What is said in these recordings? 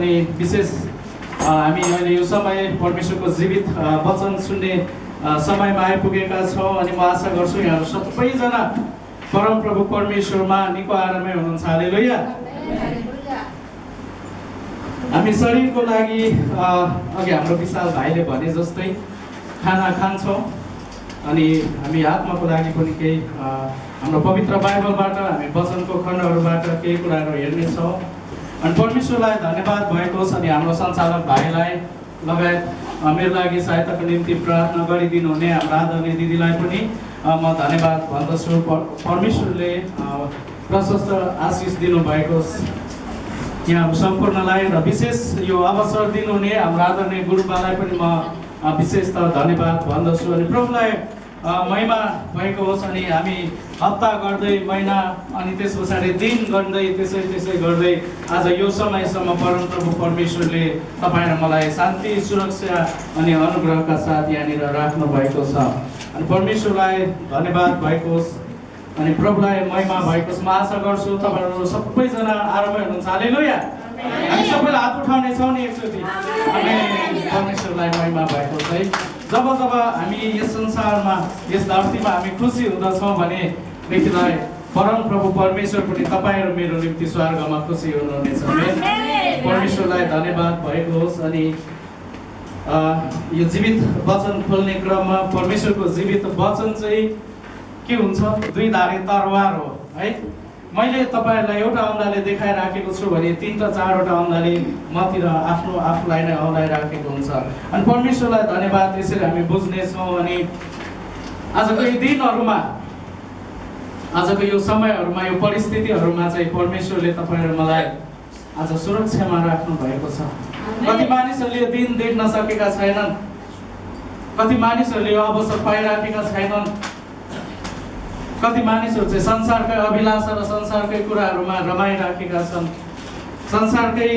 अनि विशेष हामी अहिले यो समय परमेश्वरको जीवित वचन सुन्ने समयमा आइपुगेका छौँ अनि म आशा गर्छु यहाँहरू सबैजना परमप्रभु परमेश्वरमा निको आरामै हुनुहुन्छ। हालेलुया। हामी शरीरको लागि अघि हाम्रो विशाल भाइले भने जस्तै खाना खान्छौँ अनि हामी आत्माको लागि पनि केही हाम्रो पवित्र बाइबलबाट हामी वचनको खण्डहरूबाट केही कुराहरू हेर्नेछौँ। अनि परमेश्वरलाई धन्यवाद भएको छ अनि हाम्रो सञ्चालक भाइलाई लगायत मेरो लागि सहायताको निम्ति प्रार्थना गरिदिनु हुने हाम्रो आदरणीय दिदीलाई पनि म धन्यवाद भन्दछु। परमेश्वरले प्रशस्त आशिष दिनुभएको यहाँहरू सम्पूर्णलाई र विशेष यो अवसर दिनुहुने हाम्रो आदरणीय गुरुबालाई पनि म विशेषतः धन्यवाद भन्दछु। अनि प्रभुलाई महिमा भएको होस्। अनि हामी हप्ता गर्दै महिना अनि त्यस पछाडि दिन गर्दै त्यसै गर्दै आज यो समयसम्म परमप्रभु परमेश्वरले तपाईँ र मलाई शान्ति सुरक्षा अनि अनुग्रहका साथ यहाँनिर राख्नु भएको छ। अनि परमेश्वरलाई धन्यवाद भएको होस् अनि प्रभुलाई महिमा भएको छ। म आशा गर्छु तपाईँहरू सबैजना आरामै हुनुहुन्छ। हालेलुया। हामी सबैले हात उठाउने छौँ नि एकचोटि। अनि परमेश्वरलाई महिमा भएको छ है। जब हामी यस संसारमा यस धरतीमा हामी खुसी हुँदछौँ भने देखिलाई परमप्रभु परमेश्वर पनि तपाईँ र मेरो निम्ति स्वर्गमा खुसी हुनुहुनेछ। परमेश्वरलाई धन्यवाद भएको होस्। अनि यो जीवित वचन खोल्ने क्रममा परमेश्वरको जीवित वचन चाहिँ के हुन्छ? दुई धारे तरवार हो है। मैले तपाईँहरूलाई एउटा औँलाले देखाइराखेको छु भने 3 टा 4वटा औँलाले मतिर आफूलाई नै औँलाइराखेको हुन्छ। अनि परमेश्वरलाई धन्यवाद। यसरी हामी बुझ्नेछौँ। अनि आजको यो दिनहरूमा आजको यो समयहरूमा यो परिस्थितिहरूमा चाहिँ परमेश्वरले तपाईँ र मलाई आज सुरक्षामा राख्नु भएको छ। कति मानिसहरूले यो दिन देख्न सकेका छैनन्, कति मानिसहरूले यो अवसर पाइराखेका छैनन्, कति मानिसहरू चाहिँ संसारकै अभिलाषा र संसारकै कुराहरूमा रमाइराखेका छन्, संसारकै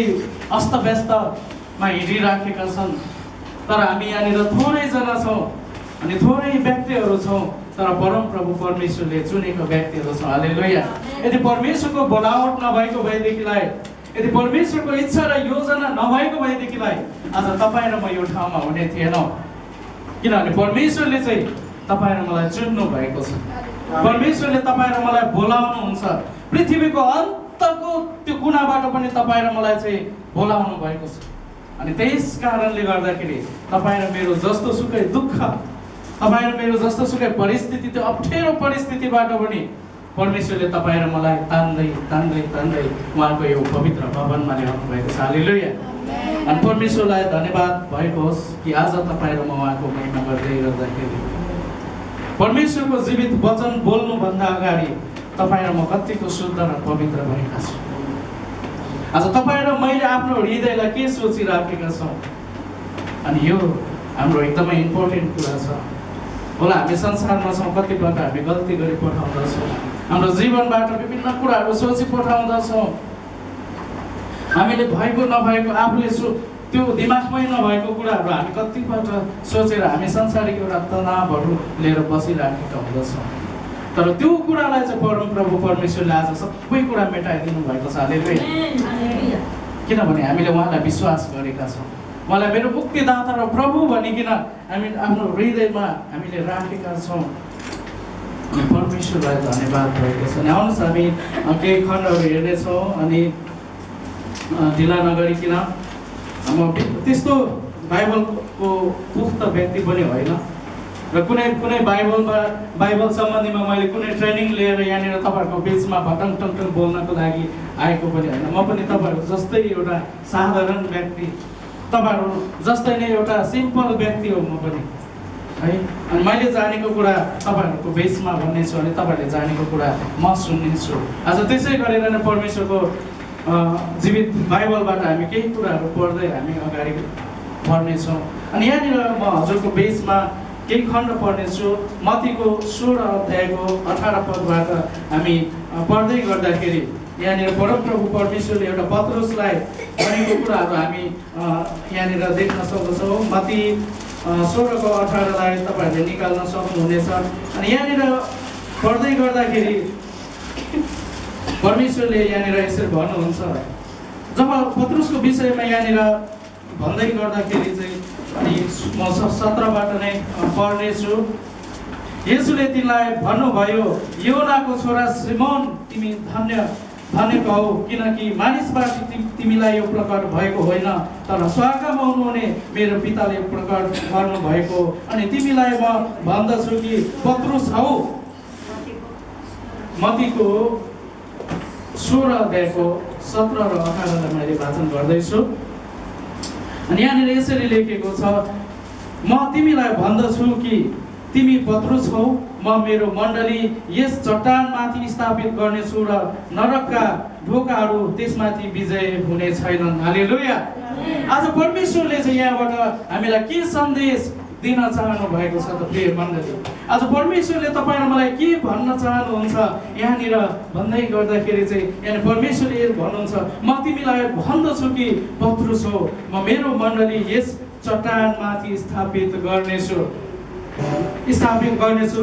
अस्तव्यस्तमा हिँडिराखेका छन्। तर हामी यहाँनिर थोरैजना छौँ अनि थोरै व्यक्तिहरू छौँ तर परमप्रभु परमेश्वरले चुनेको व्यक्तिहरू छौँ। हालेलुया। यदि परमेश्वरको बोलावट नभएको भएदेखिलाई, यदि परमेश्वरको इच्छा र योजना नभएको भएदेखिलाई आज तपाईँ र म यो ठाउँमा हुने थिएनौँ। किनभने परमेश्वरले चाहिँ तपाईँ र मलाई चुन्नु भएको छ। परमेश्वरले तपाईँ र मलाई बोलाउनुहुन्छ। पृथ्वीको अन्तको त्यो कुनाबाट पनि तपाईँ र मलाई चाहिँ बोलाउनु भएको छ। अनि त्यस कारणले गर्दाखेरि तपाईँ र मेरो जस्तो सुकै दुःख, तपाईँ र मेरो जस्तो सुकै परिस्थिति, त्यो अप्ठ्यारो परिस्थितिबाट पनि परमेश्वरले तपाईँ र मलाई तान्दै तान्दै तान्दै उहाँको यो पवित्र भवनमा ल्याउनु भएको छ। हालेलुया। अनि परमेश्वरलाई धन्यवाद भएको होस् कि आज तपाईँ र म उहाँको महिमा गर्दै गर्दाखेरि परमेश्वरको जीवित वचन बोल्नुभन्दा अगाडि तपाईँ र म कतिको शुद्ध र पवित्र भएका छौँ। आज तपाईँ र मैले आफ्नो हृदयलाई के सोचिराखेका छौँ अनि यो हाम्रो एकदमै इम्पोर्टेन्ट कुरा छ। होला हामी संसारमा छौँ, कतिपल्ट हामी गल्ती गरी पठाउँदछौँ, हाम्रो जीवनबाट विभिन्न कुराहरू सोची पठाउँदछौँ। हामीले भएको नभएको आफूले त्यो दिमागमै नभएको कुराहरू हामी कतिपल्ट सोचेर हामी संसारिक एउटा तनावहरू लिएर बसिराखेका हुँदछौँ। तर त्यो कुरालाई चाहिँ परमप्रभु परमेश्वरले आज सबै कुरा मेटाइदिनु भएको छ। हालेलुया। किनभने हामीले उहाँलाई विश्वास गरेका छौँ, उहाँलाई मेरो मुक्तिदाता र प्रभु भनिकन हामी आफ्नो हृदयमा हामीले राखेका छौँ। परमेश्वरलाई धन्यवाद भएको छ। अनि आउनुहोस् हामी केही खण्डहरू हेर्नेछौँ अनि ढिला नगरिकन। म त्यस्तो बाइबलको पुख्त व्यक्ति पनि होइन र कुनै बाइबल सम्बन्धीमा मैले कुनै ट्रेनिङ लिएर यहाँनिर तपाईँहरूको बिचमा भटङ टङ बोल्नको लागि आएको पनि होइन। म पनि तपाईँहरूको जस्तै एउटा साधारण व्यक्ति, तपाईँहरू जस्तै नै एउटा सिम्पल व्यक्ति हो म पनि है। अनि मैले जानेको कुरा तपाईँहरूको बिचमा भन्नेछु अनि तपाईँहरूले जानेको कुरा म सुन्नेछु। आज त्यसै गरेर नै परमेश्वरको जीवित बाइबलबाट हामी केही कुराहरू पढ्दै हामी अगाडि बढ्नेछौँ। अनि यहाँनिर म हजुरको बिचमा केही खण्ड पढ्नेछु। मत्तीको 16 अध्यायको 18 पदबाट हामी पढ्दै गर्दाखेरि यहाँनिर परमप्रभु परमेश्वरले एउटा पत्रुसलाई भनेको कुराहरू हामी यहाँनिर देख्न सक्दछौँ। मत्ती 16 को 18 तपाईँहरूले निकाल्न सक्नुहुनेछ। अनि यहाँनिर पढ्दै गर्दाखेरि परमेश्वरले यहाँनिर यसरी भन्नुहुन्छ, जब पत्रुसको विषयमा यहाँनिर भन्दै गर्दाखेरि चाहिँ अनि म 17बाट नै पढ्नेछु। येशूले तिनलाई भन्नुभयो, योनाको छोरा सिमोन, तिमी धन्य हौ, किनकि मानिसबाट तिमीलाई यो प्रकट भएको होइन, तर स्वर्गमा हुनुहुने मेरो पिताले प्रकट गर्नुभएको। अनि तिमीलाई म भन्दछु कि पत्रुस हौ। मत्तीको 16 अध्यायको 17 र 18लाई मैले वाचन गर्दैछु। अनि यहाँनिर यसरी लेखेको छ, म तिमीलाई भन्दछु कि तिमी पत्रुस हौ, म मेरो मण्डली यस चट्टानमाथि स्थापित गर्नेछु र नरकका ढोकाहरू त्यसमाथि विजय हुने छैनन्। हालेलुया। आज परमेश्वरले चाहिँ यहाँबाट हामीलाई के सन्देश दिन चाहनु भएको छ त प्रिय मण्डली? आज परमेश्वरले तपाईँ र मलाई के भन्न चाहनुहुन्छ यहाँनिर भन्दै गर्दाखेरि चाहिँ यहाँ परमेश्वरले भन्नुहुन्छ, म तिमीलाई भन्दछु कि पत्रुस हो, म मेरो मण्डली यस चट्टानमाथि स्थापित गर्नेछु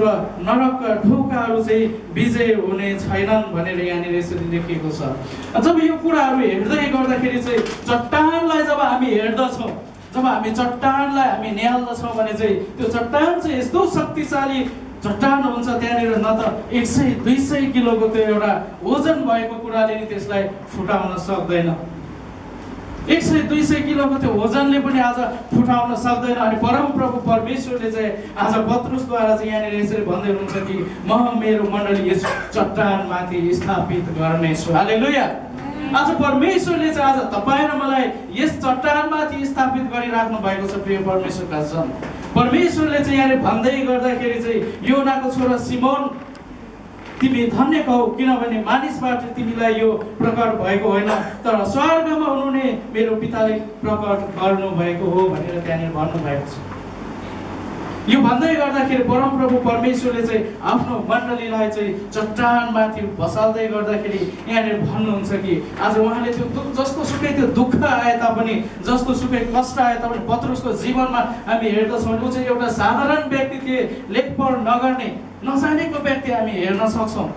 र नरकका ढोकाहरू चाहिँ विजय हुने छैनन् भनेर यहाँनिर यसरी लेखिएको छ। जब यो कुराहरू हेर्दै गर्दाखेरि चाहिँ चट्टानलाई जब हामी हेर्दछौँ, जब हामी चट्टानलाई हामी निहाल्दछौँ भने चाहिँ त्यो चट्टान चाहिँ यस्तो शक्तिशाली चट्टान हुन्छ, त्यहाँनिर न त 100-200 किलोको त्यो एउटा ओजन भएको कुराले नि त्यसलाई फुटाउन सक्दैन। 100-200 किलोको त्यो ओजनले पनि आज फुटाउन सक्दैन। अनि परमप्रभु परमेश्वरले चाहिँ आज पत्रुसद्वारा चाहिँ यहाँनिर यसरी भन्दै हुनुहुन्छ कि म मेरो मण्डली यस चट्टानमाथि स्थापित गर्नेछु। हालेलुया। आज परमेश्वरले चाहिँ आज तपाईँ र मलाई यस चट्टानमाथि स्थापित गरिराख्नु भएको छ। प्रिय परमेश्वरका जन, परमेश्वरले चाहिँ यहाँनिर भन्दै गर्दाखेरि चाहिँ योनाको छोरा सिमोन, तिमी धन्य हौ, किनभने मानिसबाट तिमीलाई यो प्रकट भएको होइन, तर स्वर्गमा हुनुहुने मेरो पिताले प्रकट गर्नुभएको हो भनेर त्यहाँनिर भन्नुभएको छ। यो भन्दै गर्दाखेरि परमप्रभु परमेश्वरले चाहिँ आफ्नो मण्डलीलाई चाहिँ चट्टानमाथि बसाल्दै गर्दाखेरि यहाँनिर भन्नुहुन्छ कि आज उहाँले त्यो जस्तो सुकै त्यो दुःख आए तापनि, जस्तो सुकै कष्ट आए तापनि पत्रुसको जीवनमा हामी हेर्दछौँ, ऊ चाहिँ एउटा साधारण व्यक्ति थिए, लेखपढ नगर्ने नजानेको व्यक्ति हामी हेर्न सक्छौँ।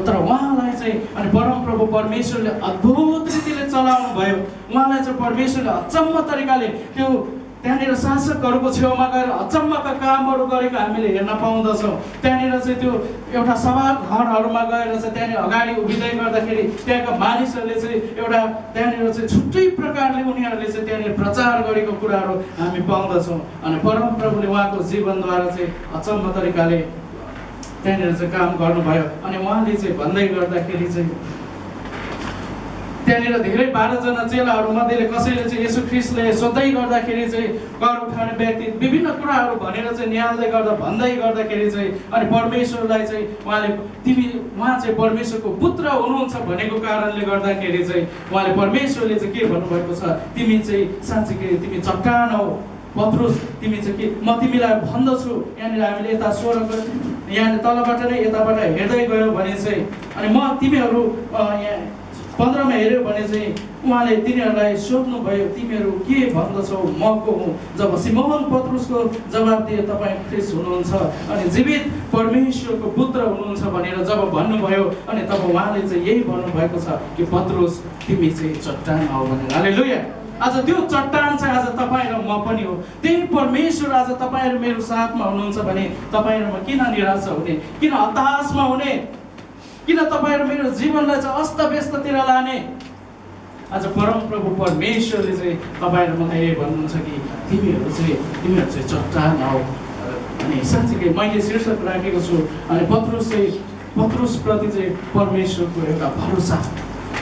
तर उहाँलाई चाहिँ अनि परमप्रभु परमेश्वरले अद्भुत रीतिले चलाउनु भयो। उहाँलाई चाहिँ परमेश्वरले अचम्म तरिकाले त्यो त्यहाँनिर शासकहरूको छेउमा गएर अचम्मका कामहरू गरेको हामीले हेर्न पाउँदछौँ। त्यहाँनिर चाहिँ त्यो एउटा सभाघरहरूमा गएर चाहिँ त्यहाँनिर अगाडि उभिँदै गर्दाखेरि त्यहाँका मानिसहरूले चाहिँ एउटा त्यहाँनिर चाहिँ छुट्टै प्रकारले उनीहरूले चाहिँ त्यहाँनिर प्रचार गरेको कुराहरू हामी पाउँदछौँ। अनि परमप्रभुले उहाँको जीवनद्वारा चाहिँ अचम्म तरिकाले त्यहाँनिर चाहिँ काम गर्नुभयो। अनि उहाँले चाहिँ भन्दै गर्दाखेरि चाहिँ त्यहाँनिर धेरै 12 जना चेलाहरू मध्येले कसैले चाहिँ येशू ख्रीष्टले सोध्दै गर्दाखेरि चाहिँ कर उठाउने व्यक्ति विभिन्न कुराहरू भनेर चाहिँ निहाल्दै गर्दा भन्दै गर्दाखेरि चाहिँ अनि परमेश्वरलाई चाहिँ उहाँ चाहिँ परमेश्वरको पुत्र हुनुहुन्छ भनेको कारणले गर्दाखेरि चाहिँ उहाँले परमेश्वरले चाहिँ के भन्नुभएको छ, तिमी चाहिँ साँच्चीकै तिमी चट्टान हौ पत्रुस, तिमी चाहिँ के म तिमीलाई भन्दछु। यहाँनिर हामीले यता 16 यहाँ तलबाट नै यताबाट हेर्दै गयो भने चाहिँ अनि म तिमीहरू यहाँ 15 मा हेऱ्यो भने चाहिँ उहाँले तिनीहरूलाई सोध्नुभयो, तिमीहरू के भन्दछौ, म को हुँ? जब सिमोन पत्रुसको जवाब दिए, तपाईँ ख्रीष्ट हुनुहुन्छ अनि जीवित परमेश्वरको पुत्र हुनुहुन्छ भनेर जब भन्नुभयो, अनि तब उहाँले चाहिँ यही भन्नुभएको छ कि पत्रुस तिमी चाहिँ चट्टान हौ भनेर। हालेलुया। आज त्यो चट्टान चाहिँ आज तपाईँ र म पनि हो। त्यही परमेश्वर आज तपाईँ र मेरो साथमा हुनुहुन्छ भने तपाईँ र म किन निराश हुने, किन हताशमा हुने, किन तपाईँ र मेरो जीवनलाई चाहिँ अस्तव्यस्ततिर लाने? आज परमप्रभु परमेश्वरले चाहिँ तपाईँ र मलाई यही भन्नुहुन्छ कि तिमीहरू चाहिँ चट्टान हौ। अनि साँच्चीकै मैले शीर्षक राखेको छु अनि पत्रुसप्रति चाहिँ परमेश्वरको एउटा भरोसा।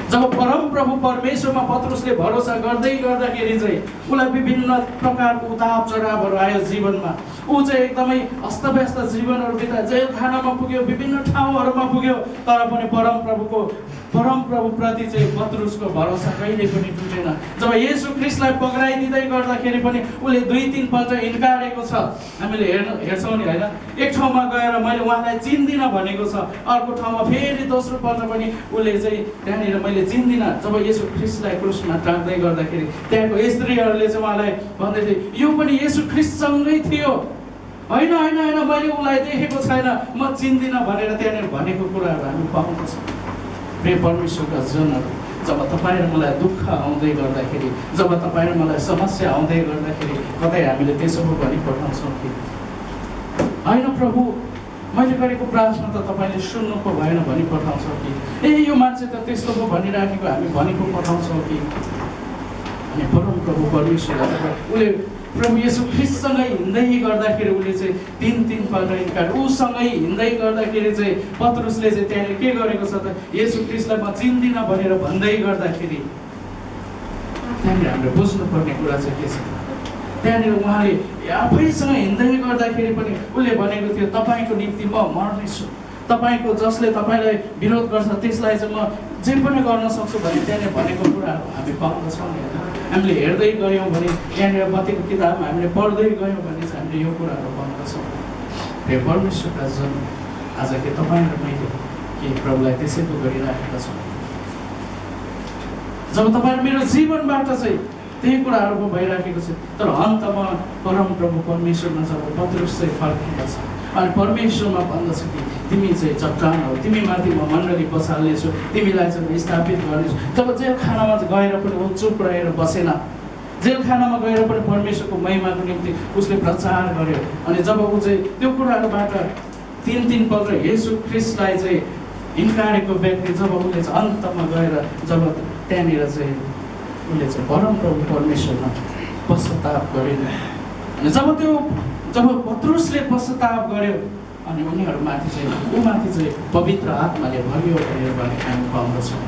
जब परमप्रभु परमेश्वरमा पत्रुसले भरोसा गर्दै गर्दाखेरि चाहिँ उसलाई विभिन्न प्रकारको उताप चढावहरू आयो जीवनमा। ऊ चाहिँ एकदमै अस्तव्यस्त जीवनहरू बितायो, जेलखानामा पुग्यो, विभिन्न ठाउँहरूमा पुग्यो, तर पनि परमप्रभुप्रति चाहिँ पत्रुसको भरोसा कहिले पनि टुटेन। जब येशू ख्रीष्टलाई पक्राइदिँदै गर्दाखेरि पनि उसले 2-3 पल्ट इन्कारेको छ। हामीले हेर्छौँ नि होइन, एक ठाउँमा गएर मैले उहाँलाई चिन्दिनँ भनेको छ, अर्को ठाउँमा फेरि दोस्रो पल्ट पनि उसले चाहिँ त्यहाँनिर मैले चिन्दिनँ। जब येशू ख्रीष्टलाई क्रुसमा टाँग्दै गर्दाखेरि त्यहाँको स्त्रीहरूले चाहिँ उहाँलाई भन्दै थिए यो पनि येशू ख्रीष्टसँगै थियो, होइन मैले उसलाई देखेको छैन, म चिन्दिनँ भनेर त्यहाँनिर भनेको कुराहरू हामी पाउँदछौँ। प्रिय परमेश्वरका जनहरू, जब तपाईँ र मलाई दुःख आउँदै गर्दाखेरि, जब तपाईँ र मलाई समस्या आउँदै गर्दाखेरि कतै हामीले त्यसो पो भनी पठाउँछौँ कि होइन प्रभु मैले गरेको प्रार्थना त तपाईँले सुन्नु पो भएन भनी पठाउँछौँ कि ए यो मान्छे त त्यस्तो पो भनिराखेको हामी भनेको पठाउँछौँ कि। अनि परम प्रभु परमेश्वरलाई उसले प्रभु येशू ख्रिस्टसँगै हिँड्दै गर्दाखेरि उसले चाहिँ तीन पल्ट इन्कार उसँगै हिँड्दै गर्दाखेरि चाहिँ पत्रुसले चाहिँ त्यहाँनिर के गरेको छ त येशू ख्रिस्टलाई म चिन्दिनँ भनेर भन्दै गर्दाखेरि त्यहाँनिर हामीले बुझ्नुपर्ने कुरा चाहिँ के छ, त्यहाँनिर उहाँले आफैसँग हिँड्दै गर्दाखेरि पनि उसले भनेको थियो तपाईँको निम्ति म मर्नेछु, तपाईँको जसले तपाईँलाई विरोध गर्छ त्यसलाई चाहिँ म जे पनि गर्न सक्छु भने त्यहाँनिर भनेको कुराहरू हामी पाउँदछौँ। हामीले हेर्दै गयौँ भने त्यहाँनिर बत्तीको किताबमा हामीले पढ्दै गयौँ भने चाहिँ हामीले यो कुराहरू पाउँदछौँ। हे परमेश्वरका जन, आज के तपाईँ र मैले के प्रभुलाई त्यसै पो गरिराखेका छौँ? जब तपाईँ र मेरो जीवनबाट चाहिँ त्यही कुराहरू पो भइराखेको छ, तर अन्तमा परम प्रभु परमेश्वरमा जब पत्रुस चाहिँ फर्किँदा छ अनि परमेश्वरमा भन्दछ कि तिमी चाहिँ चट्टान हो, तिमी माथि म मण्डली बसाल्नेछु, तिमीलाई चाहिँ स्थापित गर्नेछु। जब जेलखानामा गएर पनि ऊ चुप रहेर बसेन, जेलखानामा गएर पनि परमेश्वरको महिमाको निम्ति उसले प्रचार गर्यो। अनि जब ऊ चाहिँ त्यो कुराहरूबाट तीन पल्ट येशू ख्रिस्टलाई चाहिँ इन्कारेको व्यक्ति जब उसले चाहिँ अन्तमा गएर जब त्यहाँनिर चाहिँ उसले चाहिँ परम प्रभु परमेश्वरमा पश्चाताप गरेन। अनि जब पत्रुसले पश्चाताप गर्यो अनि उनीहरूमाथि चाहिँ ऊमाथि चाहिँ पवित्र आत्माले भरियो भनेर भनेको हामी पाउँदछौँ।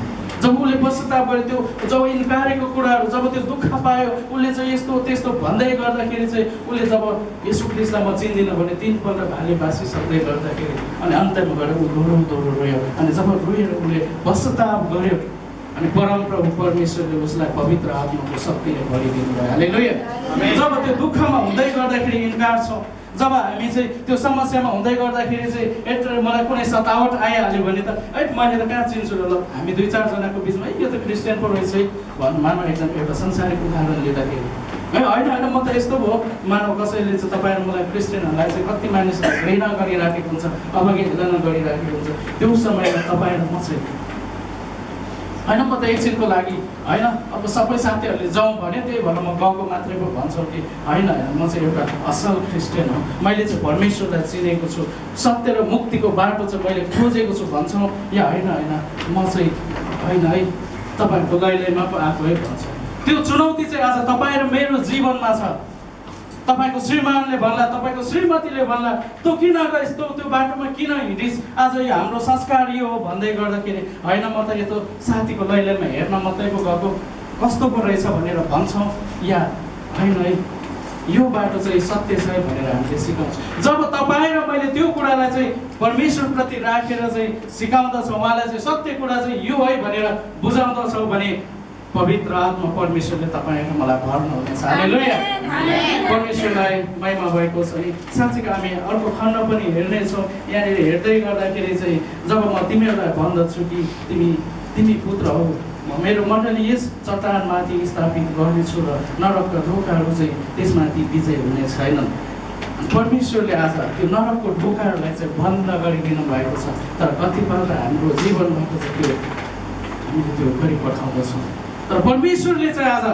जब उसले पश्चाताप गर्यो, त्यो जब इन्कारेको कुराहरू जब त्यो दुःख पायो, उसले चाहिँ यस्तो त्यस्तो भन्दै गर्दाखेरि चाहिँ उसले जब येशू ख्रिस्टलाई म चिन्दिनँ भने 3 पल्ट भाले बाँसिसक्दै गर्दाखेरि अनि अन्तमा गएर ऊ दोहोरो रोयो। अनि जब रोएर उसले पश्चाताप गर्यो अनि परम प्रभु परमेश्वरले उसलाई पवित्र आत्माको शक्तिले भरिदिनु भयो। हालेलुया। जब त्यो दुःखमा हुँदै गर्दाखेरि इन्कार छौँ, जब हामी चाहिँ त्यो समस्यामा हुँदै गर्दाखेरि चाहिँ यत्रो मलाई कुनै सतावट आइहाल्यो भने त मैले त कहाँ चिन्छु र ल हामी 2-4 जनाको बिचमा यो त क्रिस्चियन पो रहेछ है मानव एउटा संसारिक उदाहरण लिँदाखेरि होइन म त यस्तो भयो मानव कसैले चाहिँ तपाईँ र मलाई क्रिस्चियनहरूलाई चाहिँ कति मानिसहरू घृणा गरिराखेको हुन्छ, अवहेलना गरिराखेको हुन्छ, त्यो समयमा तपाईँ र म चाहिँ होइन म त एकछिनको लागि होइन अब सबै साथीहरूले जाउँ भने त्यही भएर म गएको मात्रै पो भन्छौँ कि होइन म चाहिँ एउटा असल क्रिस्चियन हो, मैले चाहिँ परमेश्वरलाई चिनेको छु, सत्य र मुक्तिको बाटो चाहिँ मैले खोजेको छु भन्छौँ या होइन म चाहिँ होइन है तपाईँहरूको गैलैमा पो आएको है भन्छौँ। त्यो चुनौती चाहिँ आज तपाईँ र मेरो जीवनमा छ। तपाईँको श्रीमानले भन्ला, तपाईँको श्रीमतीले भन्ला तँ किन गइस्, तँ त्यो बाटोमा किन हिँडिस्, आज यो हाम्रो संस्कार यो हो भन्दै गर्दाखेरि होइन म त यस्तो साथीको लैलैमा हेर्न मात्रै पो गएको, कस्तो पो रहेछ भनेर भन्छौँ या होइन है यो बाटो चाहिँ सत्य छ भनेर हामीले सिकाउँछौँ। जब तपाईँ र मैले त्यो कुरालाई चाहिँ परमेश्वरप्रति राखेर चाहिँ सिकाउँदछौँ, उहाँलाई चाहिँ सत्य कुरा चाहिँ यो है भनेर बुझाउँदछौँ भने पवित्र आत्मा परमेश्वरले तपाईँहरू मलाई भर्नुहुनेछ। हालेलुया। परमेश्वरलाई महिमा भएको छ। अनि साँच्चै हामी अर्को खण्ड पनि हेर्नेछौँ। यहाँनिर हेर्दै गर्दाखेरि चाहिँ जब म तिमीहरूलाई भन्दछु कि तिमी पुत्र हौ, म मेरो मण्डली यस चट्टानमाथि स्थापित गर्नेछु र नरकका ढोकाहरू चाहिँ त्यसमाथि विजय हुने छैनन्। परमेश्वरले आज त्यो नरकको ढोकाहरूलाई चाहिँ बन्द गरिदिनु भएको छ, तर कतिपल्ट हाम्रो जीवनमा चाहिँ त्यो हामीले त्यो गरिपठाउँदछौँ। तर परमेश्वरले चाहिँ आज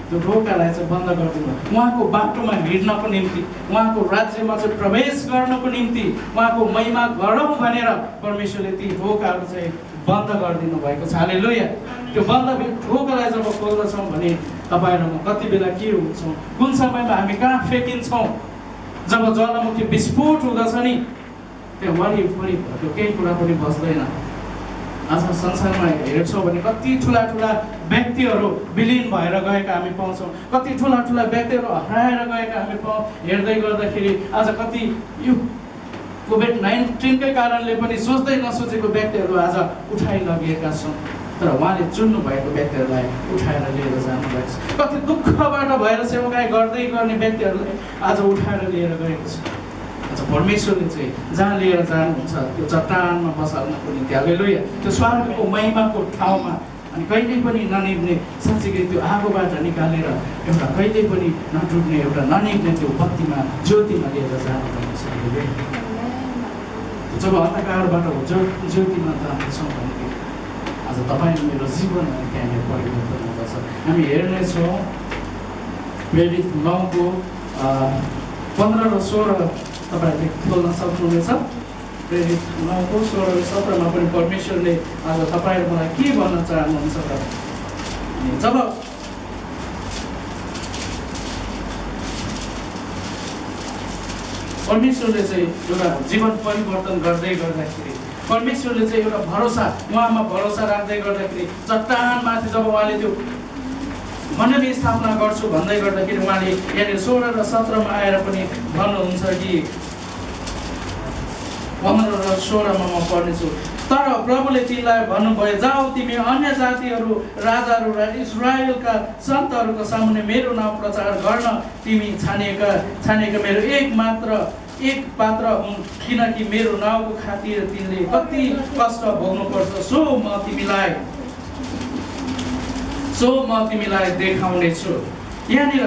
त्यो ढोकालाई चाहिँ बन्द गरिदिनु, उहाँको बाटोमा हिँड्नको निम्ति, उहाँको राज्यमा चाहिँ प्रवेश गर्नको निम्ति, उहाँको महिमा गरौँ भनेर परमेश्वरले ती ढोकाहरू चाहिँ बन्द गरिदिनु भएको छ। हालेलुया। त्यो बन्द ढोकालाई जब खोल्दछौँ भने तपाईँ र म कति बेला के हुन्छौँ, कुन समयमा हामी कहाँ फेकिन्छौँ, जब ज्वालामुखी विस्फोट हुँदछ नि त्यो वरिपरि त्यो केही कुरा पनि बस्दैन। आज संसारमा हेर्छौँ भने कति ठुला व्यक्तिहरू विलिन भएर गएका हामी पाउँछौँ, कति ठुला व्यक्तिहरू हराएर गएका हामी हेर्दै गर्दाखेरि आज कति यो कोभिड-19कै कारणले पनि सोच्दै नसोचेको व्यक्तिहरू आज उठाइ लगिएका छन्, तर उहाँले चुन्नु भएको व्यक्तिहरूलाई उठाएर लिएर जानुभएको छ। कति दुःखबाट भएर सेवाकाई गर्दै गर्ने व्यक्तिहरूलाई आज उठाएर लिएर गएको छ। आज परमेश्वरले चाहिँ जहाँ लिएर जानुहुन्छ त्यो चट्टानमा बसाल्नको निम्ति, हालेलुया, त्यो स्वर्गको महिमाको ठाउँमा अनि कहिल्यै पनि ननिभ्ने साँच्चीकै त्यो आगोबाट निकालेर एउटा कहिल्यै पनि नटुट्ने एउटा ननिभ्ने त्यो बत्तीमा ज्योतिमा लिएर जानुभएको छ। जब अन्धकारबाट ज्योतिमा जान्छौँ भने आज तपाईँ मेरो जीवन त्यहाँनिर परिवर्तन हुँदछ। हामी हेर्नेछौँ प्रेरित 9को 15 र 16 तपाईँहरूले खोल्न सक्नुहुनेछ। प्रेरित 9को 16 र 17मा पनि परमेश्वरले आज तपाईँहरू मलाई के भन्न चाहनुहुन्छ त, जब परमेश्वरले चाहिँ एउटा जीवन परिवर्तन गर्दै गर्दाखेरि, परमेश्वरले चाहिँ एउटा भरोसा उहाँमा भरोसा राख्दै गर्दाखेरि, चट्टानमाथि जब उहाँले त्यो मण्डली स्थापना गर्छु भन्दै गर्दाखेरि उहाँले यहाँनिर 16 र 17मा आएर पनि भन्नुहुन्छ कि 15 र 16मा म पढ्नेछु। तर प्रभुले तिमीलाई भन्नुभयो, जाऊ तिमी अन्य जातिहरू राजाहरू र इस्राएलका सन्तहरूको सामुन्ने मेरो नाम प्रचार गर्न तिमी छानेका मेरो एक पात्र हुन्, किनकि मेरो नाउँको खातिर तिमीले कति कष्ट भोग्नुपर्छ सो म तिमीलाई देखाउनेछु। यहाँनिर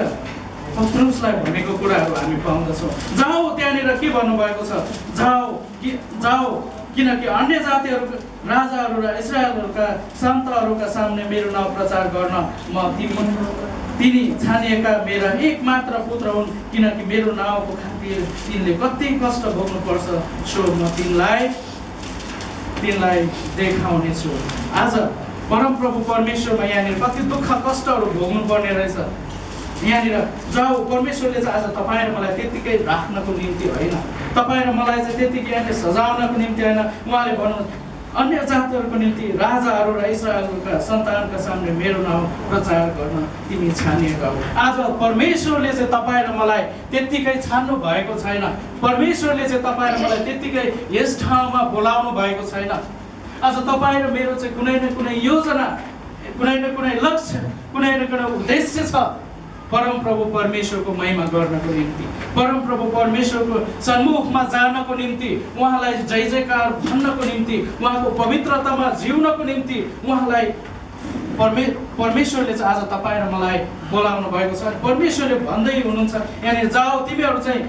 पत्रुसलाई भनेको कुराहरू हामी पाउँदछौँ। जाऊ, त्यहाँनिर के भन्नुभएको छ, जाऊ किनकि अन्य जातिहरू राजाहरू र इस्राएलहरूका सन्तहरूका सामने मेरो नाउँ प्रचार गर्न म तिनी छानिएका मेरा एकमात्र पुत्र हुन्, किनकि मेरो नाउँको खातिर तिनले कति कष्ट भोग्नुपर्छ सो म तिनलाई देखाउनेछु। आज परमप्रभु परमेश्वरमा यहाँनिर कति दुःख कष्टहरू भोग्नु पर्ने रहेछ। यहाँनिर जाऊ, परमेश्वरले चाहिँ आज तपाईँ र मलाई त्यत्तिकै राख्नको निम्ति होइन, तपाईँ र मलाई चाहिँ त्यत्तिकै यहाँनिर सजाउनको निम्ति होइन, उहाँले भन्नु अन्य जातहरूको निम्ति राजाहरू र इस्राएलका सन्तानका सामने मेरो नाउँ प्रचार गर्न तिमी छानिएका हो। आज परमेश्वरले चाहिँ तपाईँ र मलाई त्यत्तिकै छान्नु भएको छैन, परमेश्वरले चाहिँ तपाईँ र मलाई त्यत्तिकै यस ठाउँमा बोलाउनु भएको छैन। आज तपाईँ र मेरो चाहिँ कुनै न कुनै योजना, कुनै न कुनै लक्ष्य, कुनै न कुनै उद्देश्य छ परमप्रभु परमेश्वरको महिमा गर्नको निम्ति, परमप्रभु परमेश्वरको सन्मुखमा जानको निम्ति, उहाँलाई जय जयकार भन्नको निम्ति, उहाँको पवित्रतामा जिउनको निम्ति उहाँलाई परमेश्वरले चाहिँ आज तपाईँ र मलाई बोलाउनु भएको छ। परमेश्वरले भन्दै हुनुहुन्छ, यहाँनिर जाऊ, तिमीहरू चाहिँ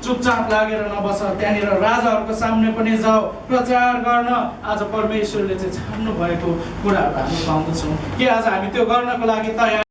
चुपचाप लागेर नबस, त्यहाँनिर राजाहरूको सामने पनि जाऊ, प्रचार गर्न आज परमेश्वरले चाहिँ छान्नु भएको कुराहरू हामी पाउँदछौँ। के आज हामी त्यो गर्नको लागि तयार